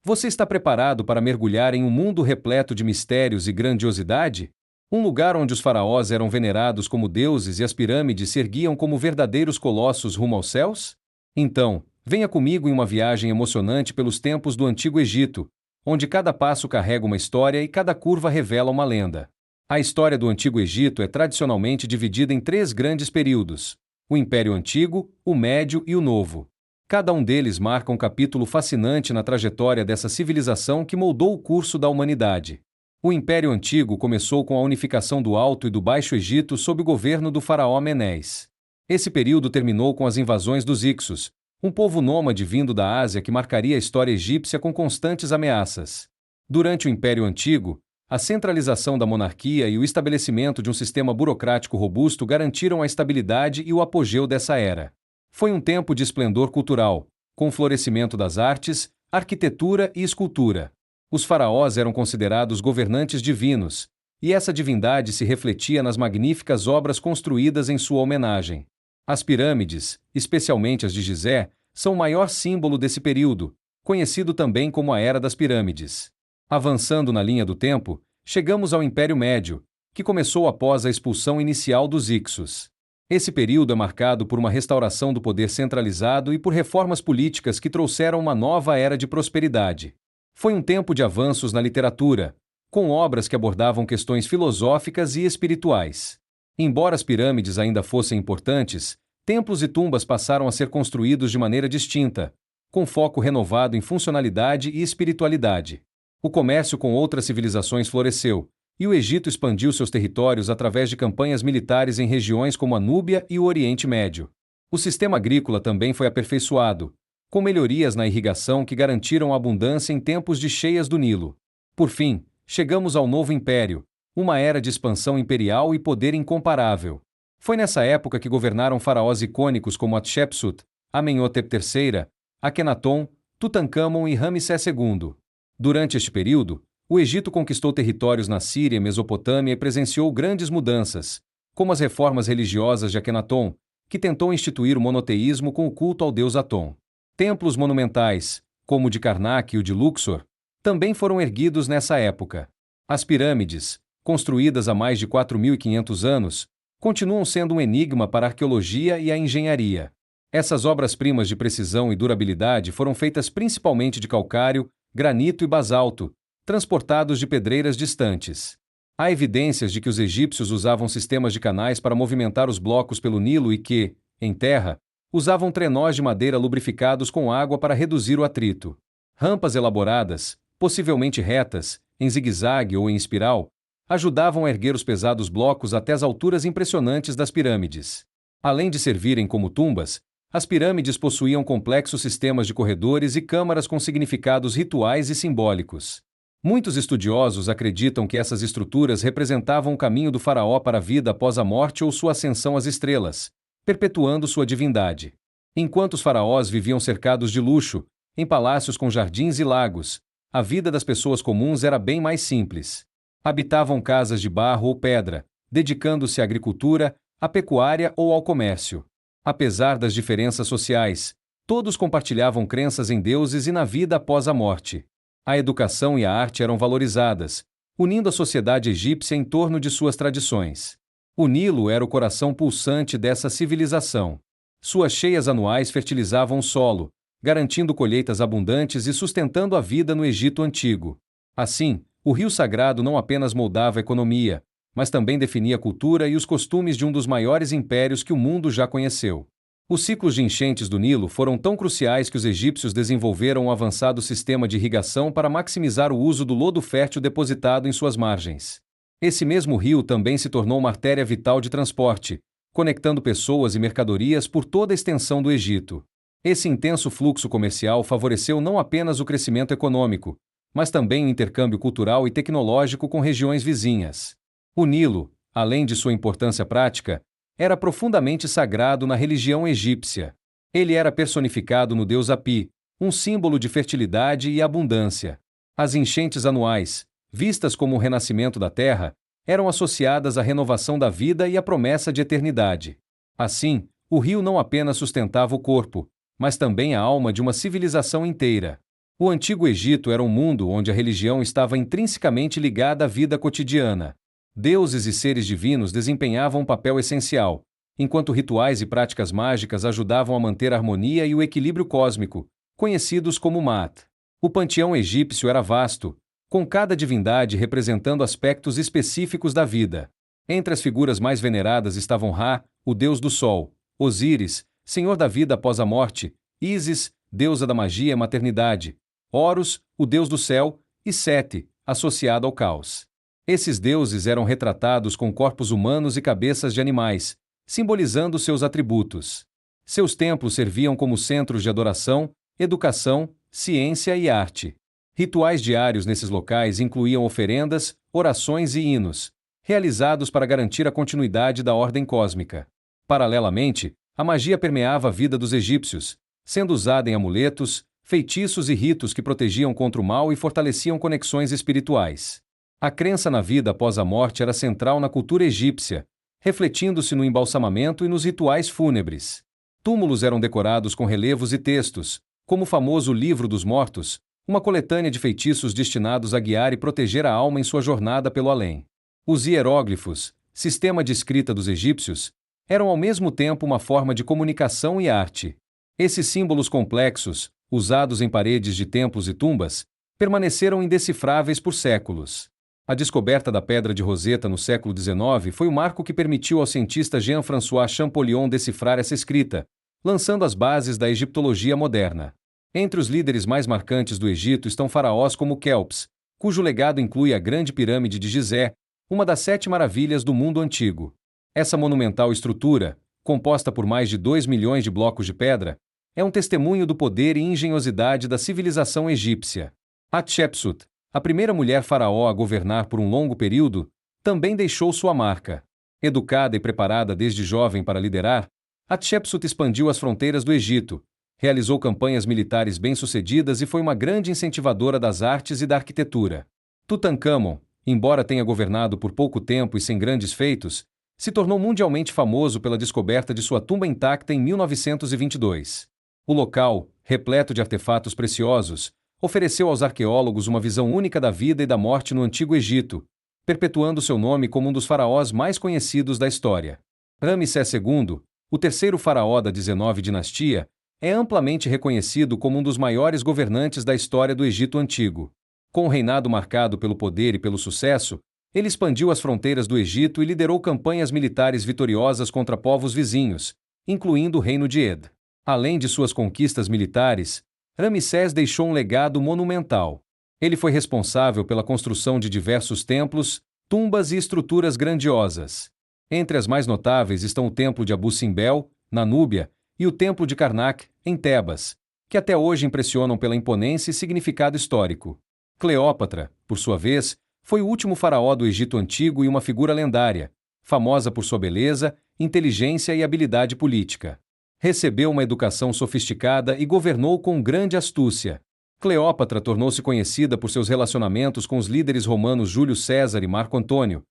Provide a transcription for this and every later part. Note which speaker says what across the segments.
Speaker 1: Você está preparado para mergulhar em um mundo repleto de mistérios e grandiosidade? Um lugar onde os faraós eram venerados como deuses e as pirâmides se erguiam como verdadeiros colossos rumo aos céus? Então, venha comigo em uma viagem emocionante pelos tempos do Antigo Egito, onde cada passo carrega uma história e cada curva revela uma lenda. A história do Antigo Egito é tradicionalmente dividida em três grandes períodos: o Império Antigo, o Médio e o Novo. Cada um deles marca um capítulo fascinante na trajetória dessa civilização que moldou o curso da humanidade. O Império Antigo começou com a unificação do Alto e do Baixo Egito sob o governo do faraó Menés. Esse período terminou com as invasões dos Hicsos, um povo nômade vindo da Ásia que marcaria a história egípcia com constantes ameaças. Durante o Império Antigo, a centralização da monarquia e o estabelecimento de um sistema burocrático robusto garantiram a estabilidade e o apogeu dessa era. Foi um tempo de esplendor cultural, com o florescimento das artes, arquitetura e escultura. Os faraós eram considerados governantes divinos, e essa divindade se refletia nas magníficas obras construídas em sua homenagem. As pirâmides, especialmente as de Gizé, são o maior símbolo desse período, conhecido também como a Era das Pirâmides. Avançando na linha do tempo, chegamos ao Império Médio, que começou após a expulsão inicial dos Hicsos. Esse período é marcado por uma restauração do poder centralizado e por reformas políticas que trouxeram uma nova era de prosperidade. Foi um tempo de avanços na literatura, com obras que abordavam questões filosóficas e espirituais. Embora as pirâmides ainda fossem importantes, templos e tumbas passaram a ser construídos de maneira distinta, com foco renovado em funcionalidade e espiritualidade. O comércio com outras civilizações floresceu, e o Egito expandiu seus territórios através de campanhas militares em regiões como a Núbia e o Oriente Médio. O sistema agrícola também foi aperfeiçoado, com melhorias na irrigação que garantiram abundância em tempos de cheias do Nilo. Por fim, chegamos ao Novo Império, uma era de expansão imperial e poder incomparável. Foi nessa época que governaram faraós icônicos como Hatshepsut, Amenhotep III, Akhenaton, Tutancâmon e Ramsés II. Durante este período, o Egito conquistou territórios na Síria e Mesopotâmia e presenciou grandes mudanças, como as reformas religiosas de Akhenaton, que tentou instituir o monoteísmo com o culto ao deus Aton. Templos monumentais, como o de Karnak e o de Luxor, também foram erguidos nessa época. As pirâmides, construídas há mais de 4.500 anos, continuam sendo um enigma para a arqueologia e a engenharia. Essas obras-primas de precisão e durabilidade foram feitas principalmente de calcário, granito e basalto, transportados de pedreiras distantes. Há evidências de que os egípcios usavam sistemas de canais para movimentar os blocos pelo Nilo e que, em terra, usavam trenós de madeira lubrificados com água para reduzir o atrito. Rampas elaboradas, possivelmente retas, em zigue-zague ou em espiral, ajudavam a erguer os pesados blocos até as alturas impressionantes das pirâmides. Além de servirem como tumbas, as pirâmides possuíam complexos sistemas de corredores e câmaras com significados rituais e simbólicos. Muitos estudiosos acreditam que essas estruturas representavam o caminho do faraó para a vida após a morte ou sua ascensão às estrelas, perpetuando sua divindade. Enquanto os faraós viviam cercados de luxo, em palácios com jardins e lagos, a vida das pessoas comuns era bem mais simples. Habitavam casas de barro ou pedra, dedicando-se à agricultura, à pecuária ou ao comércio. Apesar das diferenças sociais, todos compartilhavam crenças em deuses e na vida após a morte. A educação e a arte eram valorizadas, unindo a sociedade egípcia em torno de suas tradições. O Nilo era o coração pulsante dessa civilização. Suas cheias anuais fertilizavam o solo, garantindo colheitas abundantes e sustentando a vida no Egito Antigo. Assim, o rio sagrado não apenas moldava a economia, mas também definia a cultura e os costumes de um dos maiores impérios que o mundo já conheceu. Os ciclos de enchentes do Nilo foram tão cruciais que os egípcios desenvolveram um avançado sistema de irrigação para maximizar o uso do lodo fértil depositado em suas margens. Esse mesmo rio também se tornou uma artéria vital de transporte, conectando pessoas e mercadorias por toda a extensão do Egito. Esse intenso fluxo comercial favoreceu não apenas o crescimento econômico, mas também o intercâmbio cultural e tecnológico com regiões vizinhas. O Nilo, além de sua importância prática, era profundamente sagrado na religião egípcia. Ele era personificado no deus Api, um símbolo de fertilidade e abundância. As enchentes anuais, vistas como o renascimento da terra, eram associadas à renovação da vida e à promessa de eternidade. Assim, o rio não apenas sustentava o corpo, mas também a alma de uma civilização inteira. O Antigo Egito era um mundo onde a religião estava intrinsecamente ligada à vida cotidiana. Deuses e seres divinos desempenhavam um papel essencial, enquanto rituais e práticas mágicas ajudavam a manter a harmonia e o equilíbrio cósmico, conhecidos como Maat. O panteão egípcio era vasto, com cada divindade representando aspectos específicos da vida. Entre as figuras mais veneradas estavam Ra, o deus do sol, Osíris, senhor da vida após a morte, Ísis, deusa da magia e maternidade, Horus, o deus do céu, e Sete, associado ao caos. Esses deuses eram retratados com corpos humanos e cabeças de animais, simbolizando seus atributos. Seus templos serviam como centros de adoração, educação, ciência e arte. Rituais diários nesses locais incluíam oferendas, orações e hinos, realizados para garantir a continuidade da ordem cósmica. Paralelamente, a magia permeava a vida dos egípcios, sendo usada em amuletos, feitiços e ritos que protegiam contra o mal e fortaleciam conexões espirituais. A crença na vida após a morte era central na cultura egípcia, refletindo-se no embalsamamento e nos rituais fúnebres. Túmulos eram decorados com relevos e textos, como o famoso Livro dos Mortos, uma coletânea de feitiços destinados a guiar e proteger a alma em sua jornada pelo além. Os hieróglifos, sistema de escrita dos egípcios, eram ao mesmo tempo uma forma de comunicação e arte. Esses símbolos complexos, usados em paredes de templos e tumbas, permaneceram indecifráveis por séculos. A descoberta da Pedra de Roseta no século XIX foi o marco que permitiu ao cientista Jean-François Champollion decifrar essa escrita, lançando as bases da egiptologia moderna. Entre os líderes mais marcantes do Egito estão faraós como Kelps, cujo legado inclui a Grande Pirâmide de Gizé, uma das 7 maravilhas do mundo antigo. Essa monumental estrutura, composta por mais de 2 milhões de blocos de pedra, é um testemunho do poder e engenhosidade da civilização egípcia. Hatshepsut, a primeira mulher faraó a governar por um longo período, também deixou sua marca. Educada e preparada desde jovem para liderar, Hatshepsut expandiu as fronteiras do Egito, realizou campanhas militares bem-sucedidas e foi uma grande incentivadora das artes e da arquitetura. Tutankhamon, embora tenha governado por pouco tempo e sem grandes feitos, se tornou mundialmente famoso pela descoberta de sua tumba intacta em 1922. O local, repleto de artefatos preciosos, ofereceu aos arqueólogos uma visão única da vida e da morte no Antigo Egito, perpetuando seu nome como um dos faraós mais conhecidos da história. Ramsés II, o terceiro faraó da 19ª dinastia, é amplamente reconhecido como um dos maiores governantes da história do Egito Antigo. Com um reinado marcado pelo poder e pelo sucesso, ele expandiu as fronteiras do Egito e liderou campanhas militares vitoriosas contra povos vizinhos, incluindo o reino de Ed. Além de suas conquistas militares, Ramsés deixou um legado monumental. Ele foi responsável pela construção de diversos templos, tumbas e estruturas grandiosas. Entre as mais notáveis estão o Templo de Abu Simbel, na Núbia, e o Templo de Karnak, em Tebas, que até hoje impressionam pela imponência e significado histórico. Cleópatra, por sua vez, foi o último faraó do Egito Antigo e uma figura lendária, famosa por sua beleza, inteligência e habilidade política. Recebeu uma educação sofisticada e governou com grande astúcia. Cleópatra tornou-se conhecida por seus relacionamentos com os líderes romanos Júlio César e Marco Antônio,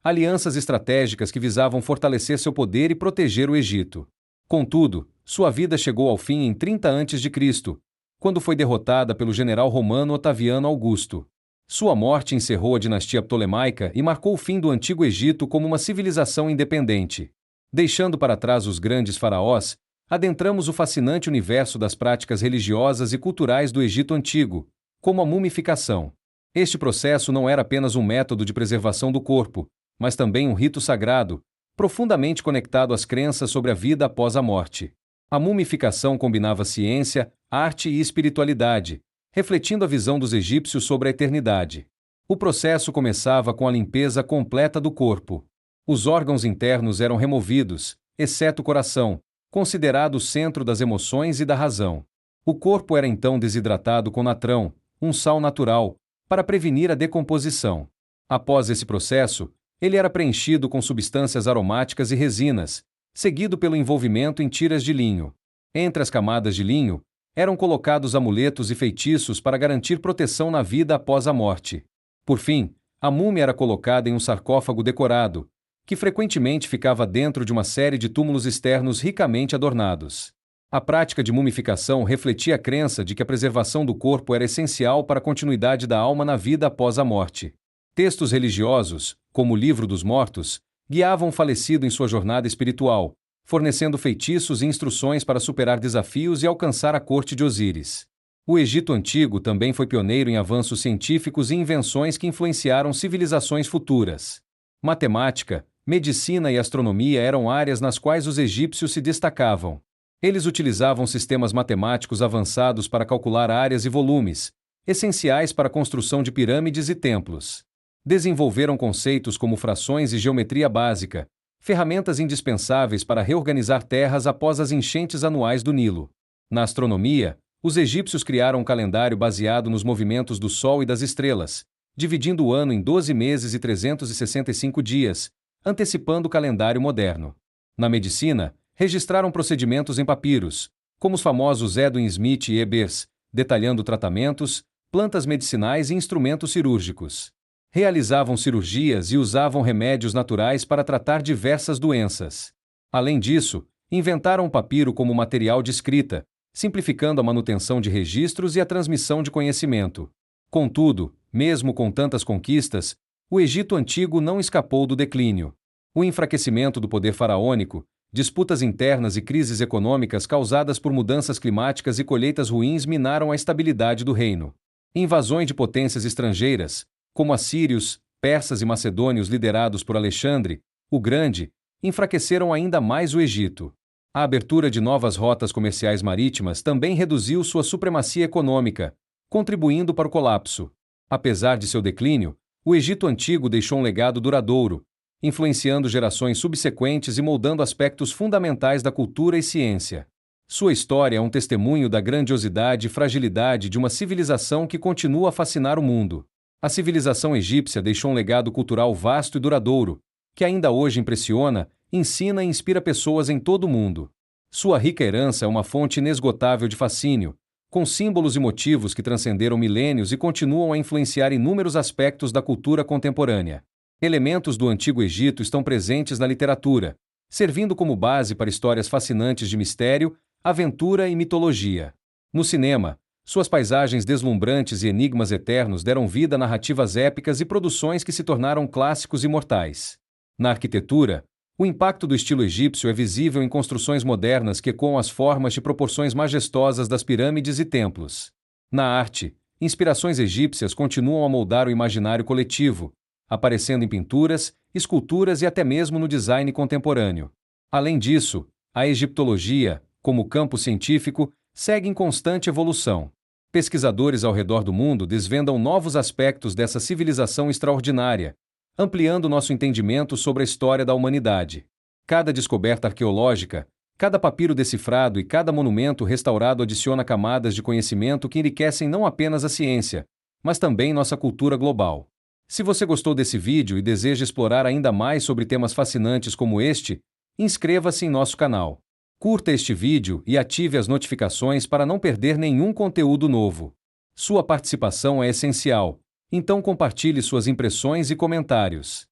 Speaker 1: alianças estratégicas que visavam fortalecer seu poder e proteger o Egito. Contudo, sua vida chegou ao fim em 30 a.C., quando foi derrotada pelo general romano Otaviano Augusto. Sua morte encerrou a dinastia ptolemaica e marcou o fim do Antigo Egito como uma civilização independente. Deixando para trás os grandes faraós, adentramos o fascinante universo das práticas religiosas e culturais do Egito Antigo, como a mumificação. Este processo não era apenas um método de preservação do corpo, mas também um rito sagrado, profundamente conectado às crenças sobre a vida após a morte. A mumificação combinava ciência, arte e espiritualidade, refletindo a visão dos egípcios sobre a eternidade. O processo começava com a limpeza completa do corpo. Os órgãos internos eram removidos, exceto o coração, considerado o centro das emoções e da razão. O corpo era então desidratado com natrão, um sal natural, para prevenir a decomposição. Após esse processo, ele era preenchido com substâncias aromáticas e resinas, seguido pelo envolvimento em tiras de linho. Entre as camadas de linho, eram colocados amuletos e feitiços para garantir proteção na vida após a morte. Por fim, a múmia era colocada em um sarcófago decorado, que frequentemente ficava dentro de uma série de túmulos externos ricamente adornados. A prática de mumificação refletia a crença de que a preservação do corpo era essencial para a continuidade da alma na vida após a morte. Textos religiosos, como o Livro dos Mortos, guiavam o falecido em sua jornada espiritual, fornecendo feitiços e instruções para superar desafios e alcançar a corte de Osíris. O Egito Antigo também foi pioneiro em avanços científicos e invenções que influenciaram civilizações futuras. Matemática, medicina e astronomia eram áreas nas quais os egípcios se destacavam. Eles utilizavam sistemas matemáticos avançados para calcular áreas e volumes, essenciais para a construção de pirâmides e templos. Desenvolveram conceitos como frações e geometria básica, ferramentas indispensáveis para reorganizar terras após as enchentes anuais do Nilo. Na astronomia, os egípcios criaram um calendário baseado nos movimentos do Sol e das estrelas, dividindo o ano em 12 meses e 365 dias, antecipando o calendário moderno. Na medicina, registraram procedimentos em papiros, como os famosos Edwin Smith e Ebers, detalhando tratamentos, plantas medicinais e instrumentos cirúrgicos. Realizavam cirurgias e usavam remédios naturais para tratar diversas doenças. Além disso, inventaram o papiro como material de escrita, simplificando a manutenção de registros e a transmissão de conhecimento. Contudo, mesmo com tantas conquistas, o Egito Antigo não escapou do declínio. O enfraquecimento do poder faraônico, disputas internas e crises econômicas causadas por mudanças climáticas e colheitas ruins minaram a estabilidade do reino. Invasões de potências estrangeiras, como assírios, persas e macedônios liderados por Alexandre, o Grande, enfraqueceram ainda mais o Egito. A abertura de novas rotas comerciais marítimas também reduziu sua supremacia econômica, contribuindo para o colapso. Apesar de seu declínio, o Egito Antigo deixou um legado duradouro, influenciando gerações subsequentes e moldando aspectos fundamentais da cultura e ciência. Sua história é um testemunho da grandiosidade e fragilidade de uma civilização que continua a fascinar o mundo. A civilização egípcia deixou um legado cultural vasto e duradouro, que ainda hoje impressiona, ensina e inspira pessoas em todo o mundo. Sua rica herança é uma fonte inesgotável de fascínio, com símbolos e motivos que transcenderam milênios e continuam a influenciar inúmeros aspectos da cultura contemporânea. Elementos do Antigo Egito estão presentes na literatura, servindo como base para histórias fascinantes de mistério, aventura e mitologia. No cinema, suas paisagens deslumbrantes e enigmas eternos deram vida a narrativas épicas e produções que se tornaram clássicos imortais. Na arquitetura, o impacto do estilo egípcio é visível em construções modernas que ecoam as formas e proporções majestosas das pirâmides e templos. Na arte, inspirações egípcias continuam a moldar o imaginário coletivo, aparecendo em pinturas, esculturas e até mesmo no design contemporâneo. Além disso, a egiptologia, como campo científico, segue em constante evolução. Pesquisadores ao redor do mundo desvendam novos aspectos dessa civilização extraordinária, ampliando nosso entendimento sobre a história da humanidade. Cada descoberta arqueológica, cada papiro decifrado e cada monumento restaurado adiciona camadas de conhecimento que enriquecem não apenas a ciência, mas também nossa cultura global. Se você gostou desse vídeo e deseja explorar ainda mais sobre temas fascinantes como este, inscreva-se em nosso canal. Curta este vídeo e ative as notificações para não perder nenhum conteúdo novo. Sua participação é essencial, então compartilhe suas impressões e comentários.